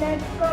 Let's go.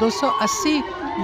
280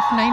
F9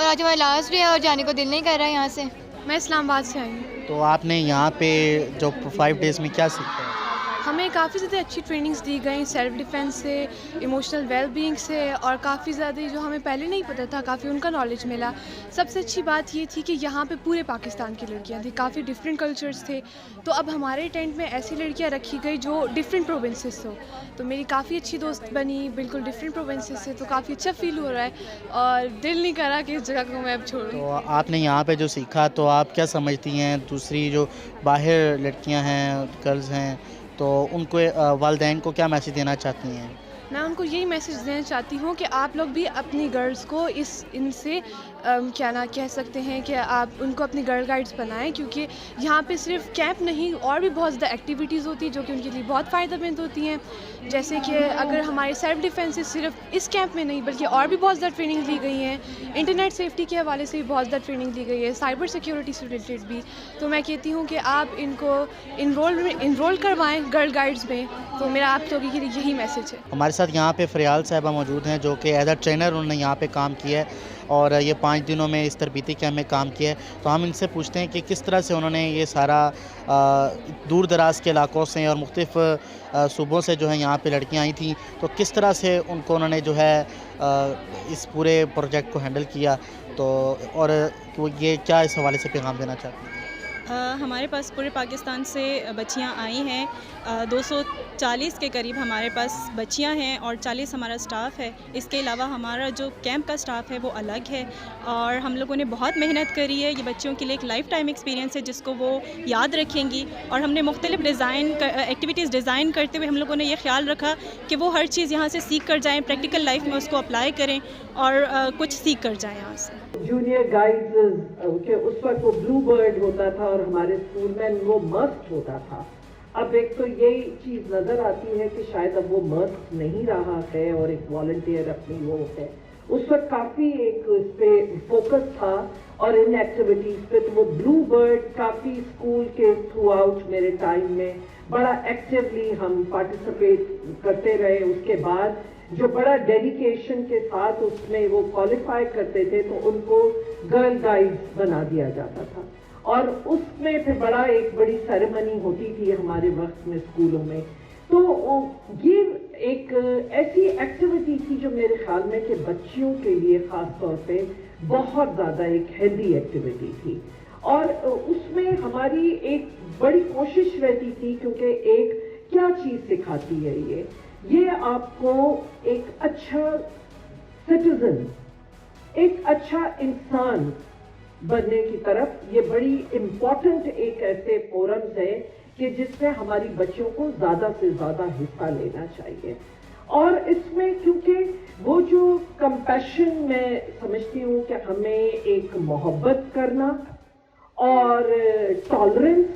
اور آج ہمارا لاسٹ ڈے ہے اور جانے کو دل نہیں کر رہا ہے یہاں سے. میں اسلام آباد سے آئی ہوں. تو آپ نے یہاں پہ جو 5 ڈیز میں کیا سیکھا ہے؟ ہمیں کافی زیادہ اچھی ٹریننگز دی گئیں سیلف ڈیفینس سے, ایموشنل ویل بینگ سے, اور کافی زیادہ جو ہمیں پہلے نہیں پتہ تھا کافی ان کا نالج ملا. سب سے اچھی بات یہ تھی کہ یہاں پہ پورے پاکستان کی لڑکیاں تھیں, کافی ڈفرینٹ کلچرز تھے. تو اب ہمارے ٹینٹ میں ایسی لڑکیاں رکھی گئی جو ڈفرینٹ پروونسز سے ہو. تو میری کافی اچھی دوست بنی بالکل ڈفرینٹ پروونسز سے, تو کافی اچھا فیل ہو رہا ہے اور دل نہیں کر رہا کہ اس جگہ کو میں اب چھوڑوں. تو آپ نے یہاں پہ جو سیکھا تو آپ کیا سمجھتی ہیں دوسری جو باہر لڑکیاں ہیں, گرلز ہیں, تو ان کو والدین کو کیا میسیج دینا چاہتی ہیں؟ میں ان کو یہی میسیج دینا چاہتی ہوں کہ آپ لوگ بھی اپنی گرلز کو ان سے کیا نہ کہہ سکتے ہیں کہ آپ ان کو اپنی گرل گائیڈس بنائیں, کیونکہ یہاں پہ صرف کیمپ نہیں اور بھی بہت زیادہ ایکٹیویٹیز ہوتی ہیں جو کہ ان کے لیے بہت فائدہ مند ہوتی ہیں. جیسے کہ اگر ہمارے سیلف ڈیفینس صرف اس کیمپ میں نہیں بلکہ اور بھی بہت زیادہ ٹریننگ دی گئی ہیں, انٹرنیٹ سیفٹی کے حوالے سے بھی بہت زیادہ ٹریننگ دی گئی ہے, سائبر سیکیورٹی سے ریلیٹڈ بھی. تو میں کہتی ہوں کہ آپ ان کو انرول کروائیں گرل گائیڈس میں. تو میرا آپ لوگوں کے لیے یہی میسیج ہے. ہمارے ساتھ یہاں پہ فریال صاحبہ موجود ہیں جو کہ ایز اے ٹرینر انہوں نے یہاں پہ کام کیا ہے اور یہ 5 دنوں میں اس تربیتی کیمپ میں کام کیا ہے. تو ہم ان سے پوچھتے ہیں کہ کس طرح سے انہوں نے یہ سارا دور دراز کے علاقوں سے اور مختلف صوبوں سے جو ہے یہاں پہ لڑکیاں آئی تھیں, تو کس طرح سے ان کو انہوں نے جو ہے اس پورے پروجیکٹ کو ہینڈل کیا, تو اور یہ کیا اس حوالے سے پیغام دینا چاہتے ہیں؟ ہمارے پاس پورے پاکستان سے بچیاں آئی ہیں, 240 کے قریب ہمارے پاس بچیاں ہیں اور 40 ہمارا سٹاف ہے. اس کے علاوہ ہمارا جو کیمپ کا سٹاف ہے وہ الگ ہے اور ہم لوگوں نے بہت محنت کری ہے. یہ بچیوں کے لیے ایک لائف ٹائم ایکسپیرینس ہے جس کو وہ یاد رکھیں گی, اور ہم نے مختلف ایکٹیویٹیز ڈیزائن کرتے ہوئے ہم لوگوں نے یہ خیال رکھا کہ وہ ہر چیز یہاں سے سیکھ کر جائیں, پریکٹیکل لائف میں اس کو اپلائی کریں اور کچھ سیکھ کر جائیں یہاں سے. جونیئر گائیڈز کہ اس وقت وہ بلو برڈ ہوتا تھا اور ہمارے اسکول میں وہ مسٹ ہوتا تھا. اب ایک تو یہی چیز نظر آتی ہے کہ شاید اب وہ مسٹ نہیں رہا ہے اور ایک والنٹیئر اپنی وہ ہے. اس وقت کافی ایک اس پہ فوکس تھا اور ان ایکٹیویٹیز پہ, تو وہ بلو برڈ کافی اسکول کے تھرو آؤٹ میرے ٹائم میں بڑا ایکٹیولی ہم پارٹیسپیٹ کرتے رہے. اس کے بعد جو بڑا ڈیڈیکیشن کے ساتھ اس میں وہ کوالیفائی کرتے تھے تو ان کو گرل گائیڈز بنا دیا جاتا تھا, اور اس میں پھر بڑا ایک بڑی سیریمنی ہوتی تھی ہمارے وقت میں اسکولوں میں. تو یہ ایک ایسی ایکٹیویٹی تھی جو میرے خیال میں کہ بچیوں کے لیے خاص طور پہ بہت زیادہ ایک ہیلدی ایکٹیویٹی تھی, اور اس میں ہماری ایک بڑی کوشش رہتی تھی کیونکہ ایک کیا چیز سکھاتی ہے یہ آپ کو ایک اچھا سٹیزن, ایک اچھا انسان بننے کی طرف. یہ بڑی امپورٹنٹ ایک ایسے فورمز ہے کہ جس میں ہماری بچیوں کو زیادہ سے زیادہ حصہ لینا چاہیے. اور اس میں کیونکہ وہ جو کمپیشن میں سمجھتی ہوں کہ ہمیں ایک محبت کرنا اور ٹالرنس,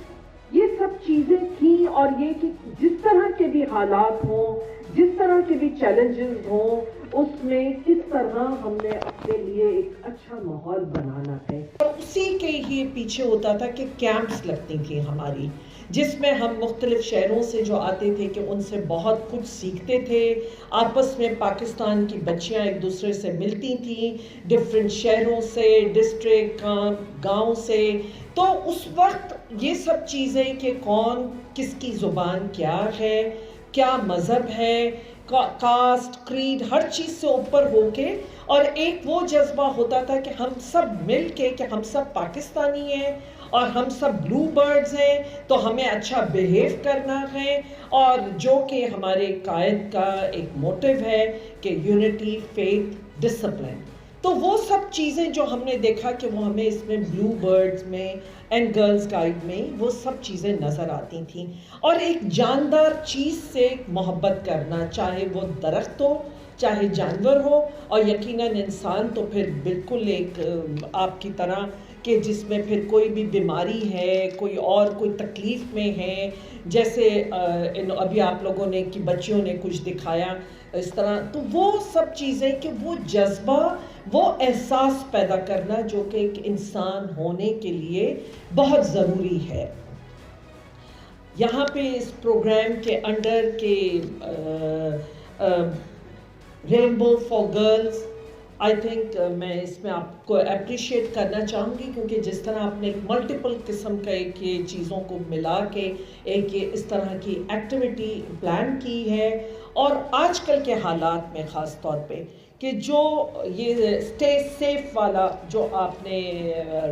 یہ سب چیزیں تھیں, اور یہ کہ جس طرح کے بھی حالات ہوں, جس طرح کے بھی چیلنجز ہوں, اس میں کس طرح ہم نے اپنے لیے ایک اچھا ماحول بنانا ہے. اور اسی کے ہی پیچھے ہوتا تھا کہ کیمپس لگتی تھیں ہماری, جس میں ہم مختلف شہروں سے جو آتے تھے کہ ان سے بہت کچھ سیکھتے تھے. آپس میں پاکستان کی بچیاں ایک دوسرے سے ملتی تھیں, ڈفرینٹ شہروں سے, ڈسٹرکٹ, گاؤں سے. تو اس وقت یہ سب چیزیں کہ کون کس کی زبان کیا ہے, کیا مذہب ہے, کاسٹ, کریڈ, ہر چیز سے اوپر ہو کے, اور ایک وہ جذبہ ہوتا تھا کہ ہم سب مل کے کہ ہم سب پاکستانی ہیں اور ہم سب بلو برڈز ہیں, تو ہمیں اچھا بیہیو کرنا ہے. اور جو کہ ہمارے قائد کا ایک موٹیو ہے کہ یونٹی, فیتھ, ڈسپلن. تو وہ سب چیزیں جو ہم نے دیکھا کہ وہ ہمیں اس میں بلو برڈز میں اینڈ گرلز گائیڈ میں وہ سب چیزیں نظر آتی تھیں. اور ایک جاندار چیز سے محبت کرنا, چاہے وہ درخت ہو, چاہے جانور ہو, اور یقیناً انسان تو پھر بالکل ایک آپ کی طرح کہ جس میں پھر کوئی بھی بیماری ہے, کوئی تکلیف میں ہے, جیسے ابھی آپ لوگوں نے کہ بچیوں نے کچھ دکھایا اس طرح. تو وہ سب چیزیں کہ وہ جذبہ, وہ احساس پیدا کرنا جو کہ ایک انسان ہونے کے لیے بہت ضروری ہے. یہاں پہ اس پروگرام کے انڈر کے Rainbow for girls, I think میں اس میں آپ کو اپریشیٹ کرنا چاہوں گی کیونکہ جس طرح آپ نے ایک ملٹیپل قسم کا ایک یہ چیزوں کو ملا کے ایک یہ اس طرح کی ایکٹیویٹی پلان کی ہے، اور آج کل کے حالات میں خاص طور پہ کہ جو یہ اسٹے سیف والا جو آپ نے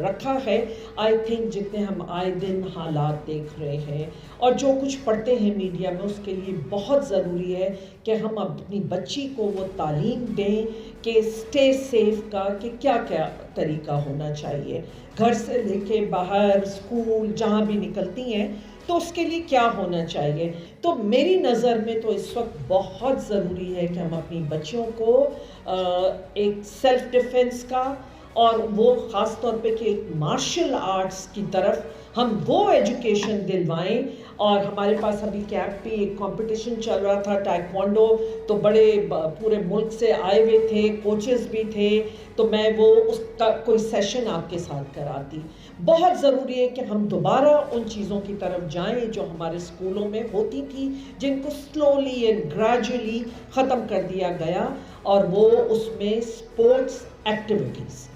رکھا ہے، آئی تھنک جتنے ہم آئے دن حالات دیکھ رہے ہیں اور جو کچھ پڑھتے ہیں میڈیا میں، اس کے لیے بہت ضروری ہے کہ ہم اپنی بچی کو وہ تعلیم دیں کہ اسٹے سیف کا کہ کیا کیا طریقہ ہونا چاہیے، گھر سے لے کے باہر اسکول جہاں بھی نکلتی ہیں تو اس کے لیے کیا ہونا چاہیے۔ تو میری نظر میں تو اس وقت بہت ضروری ہے کہ ہم اپنی بچیوں کو ایک سیلف ڈیفنس کا، اور وہ خاص طور پہ کہ ایک مارشل آرٹس کی طرف ہم وہ ایجوکیشن دلوائیں۔ اور ہمارے پاس ابھی کیمپ بھی ایک کمپٹیشن چل رہا تھا ٹائیکوانڈو، تو بڑے پورے ملک سے آئے ہوئے تھے، کوچز بھی تھے، تو میں وہ اس کا کوئی سیشن آپ کے ساتھ کراتی۔ بہت ضروری ہے کہ ہم دوبارہ ان چیزوں کی طرف جائیں جو ہمارے اسکولوں میں ہوتی تھی، جن کو سلولی اینڈ گریجولی ختم کر دیا گیا، اور وہ اس میں اسپورٹس ایکٹیویٹیز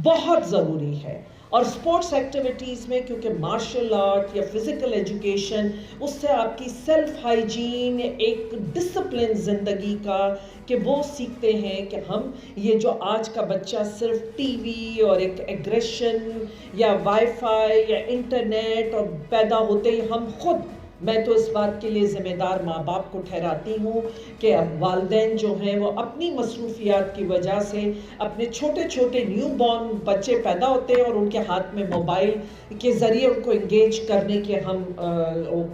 بہت ضروری ہے۔ اور اسپورٹس ایکٹیویٹیز میں کیونکہ مارشل آرٹ یا فزیکل ایجوکیشن، اس سے آپ کی سیلف ہائیجین، ایک ڈسپلن زندگی کا کہ وہ سیکھتے ہیں کہ ہم یہ جو آج کا بچہ صرف ٹی وی اور ایک ایگریشن یا وائی فائی یا انٹرنیٹ اور پیدا ہوتے ہی ہم خود، میں تو اس بات کے لیے ذمہ دار ماں باپ کو ٹھہراتی ہوں کہ اب والدین جو ہیں وہ اپنی مصروفیات کی وجہ سے اپنے چھوٹے چھوٹے نیو بورن بچے پیدا ہوتے ہیں اور ان کے ہاتھ میں موبائل کے ذریعے ان کو انگیج کرنے کے ہم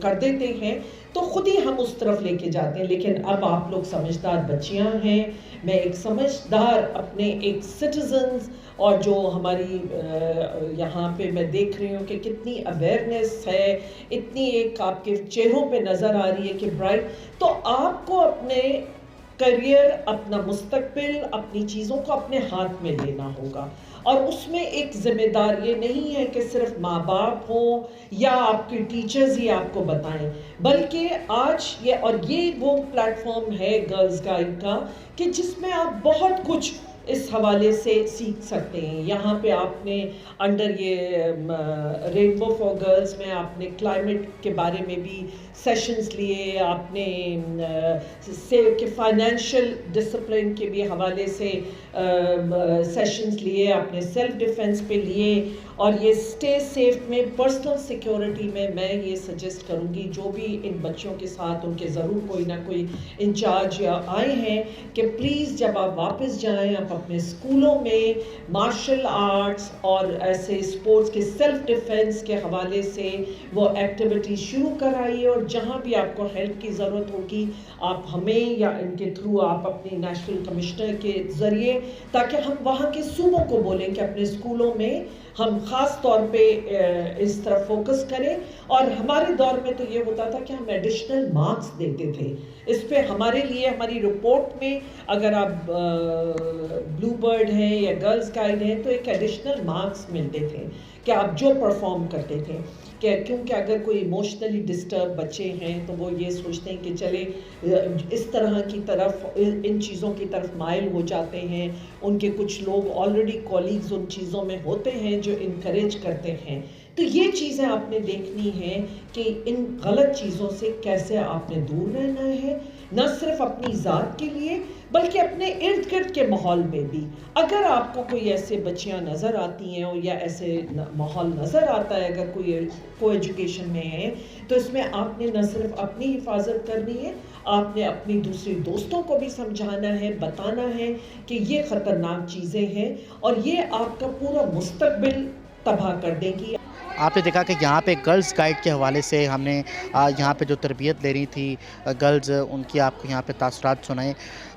کر دیتے ہیں، تو خود ہی ہم اس طرف لے کے جاتے ہیں۔ لیکن اب آپ لوگ سمجھدار بچیاں ہیں، میں ایک سمجھدار اپنے ایک سٹیزنز، اور جو ہماری یہاں پہ میں دیکھ رہی ہوں کہ کتنی اویئرنیس ہے، اتنی ایک آپ کے چہروں پہ نظر آ رہی ہے کہ برائٹ، تو آپ کو اپنے کریئر، اپنا مستقبل، اپنی چیزوں کو اپنے ہاتھ میں لینا ہوگا، اور اس میں ایک ذمہ دار یہ نہیں ہے کہ صرف ماں باپ ہوں یا آپ کے ٹیچرز ہی آپ کو بتائیں، بلکہ آج یہ وہ پلیٹ فارم ہے گرلز گائیڈ کا کہ جس میں آپ بہت کچھ اس حوالے سے سیکھ سکتے ہیں۔ یہاں پہ آپ نے انڈر یہ رینبو فار گرلز میں آپ نے کلائمیٹ کے بارے میں بھی سیشنز لیے، آپ نے کہ فائنینشیل ڈسپلن کے بھی حوالے سے سیشنز لیے، آپ نے سیلف ڈیفنس پہ لیے، اور یہ اسٹے سیف میں پرسنل سیکیورٹی میں میں یہ سجیسٹ کروں گی جو بھی ان بچوں کے ساتھ ان کے ضرور کوئی نہ کوئی انچارج یا آئے ہیں کہ پلیز جب آپ واپس جائیں آپ اپنے اسکولوں میں مارشل آرٹس اور ایسے اسپورٹس کے سیلف ڈیفنس کے حوالے سے وہ ایکٹیویٹی شروع کرائیے، اور جہاں بھی آپ کو ہیلپ کی ضرورت ہوگی آپ ہمیں یا ان کے تھرو آپ اپنی نیشنل کمشنر کے ذریعے، تاکہ ہم وہاں کے صوبوں کو بولیں کہ اپنے اسکولوں میں ہم خاص طور پہ اس طرف فوکس کریں۔ اور ہمارے دور میں تو یہ ہوتا تھا کہ ہم ایڈیشنل مارکس دیتے تھے اس پہ، ہمارے لیے ہماری رپورٹ میں اگر آپ بلو برڈ ہیں یا گرلز گائیڈ ہیں تو ایک ایڈیشنل مارکس ملتے تھے کہ آپ جو پرفارم کرتے تھے، کہ کیونکہ اگر کوئی ایموشنلی ڈسٹرب بچے ہیں تو وہ یہ سوچتے ہیں کہ چلے اس طرح کی طرف ان چیزوں کی طرف مائل ہو جاتے ہیں، ان کے کچھ لوگ آلریڈی کولیگز ان چیزوں میں ہوتے ہیں جو انکریج کرتے ہیں، تو یہ چیزیں آپ نے دیکھنی ہیں کہ ان غلط چیزوں سے کیسے آپ نے دور رہنا ہے، نہ صرف اپنی ذات کے لیے بلکہ اپنے ارد گرد کے ماحول میں بھی۔ اگر آپ کو کوئی ایسے بچیاں نظر آتی ہیں یا ایسے ماحول نظر آتا ہے، اگر کوئی کو ایجوکیشن میں ہے، تو اس میں آپ نے نہ صرف اپنی حفاظت کرنی ہے، آپ نے اپنی دوسری دوستوں کو بھی سمجھانا ہے، بتانا ہے کہ یہ خطرناک چیزیں ہیں اور یہ آپ کا پورا مستقبل تباہ کر دے گی۔ آپ نے دیکھا کہ یہاں پہ گرلز گائیڈ کے حوالے سے ہم نے یہاں پہ جو تربیت لے رہی تھی گرلز، ان کی آپ کو یہاں پہ تاثرات سنائے،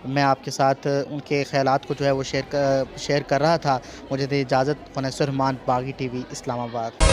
میں آپ کے ساتھ ان کے خیالات کو جو ہے وہ شیئر کر رہا تھا۔ مجھے دے اجازت، انیس الرحمان، باغی ٹی وی، اسلام آباد۔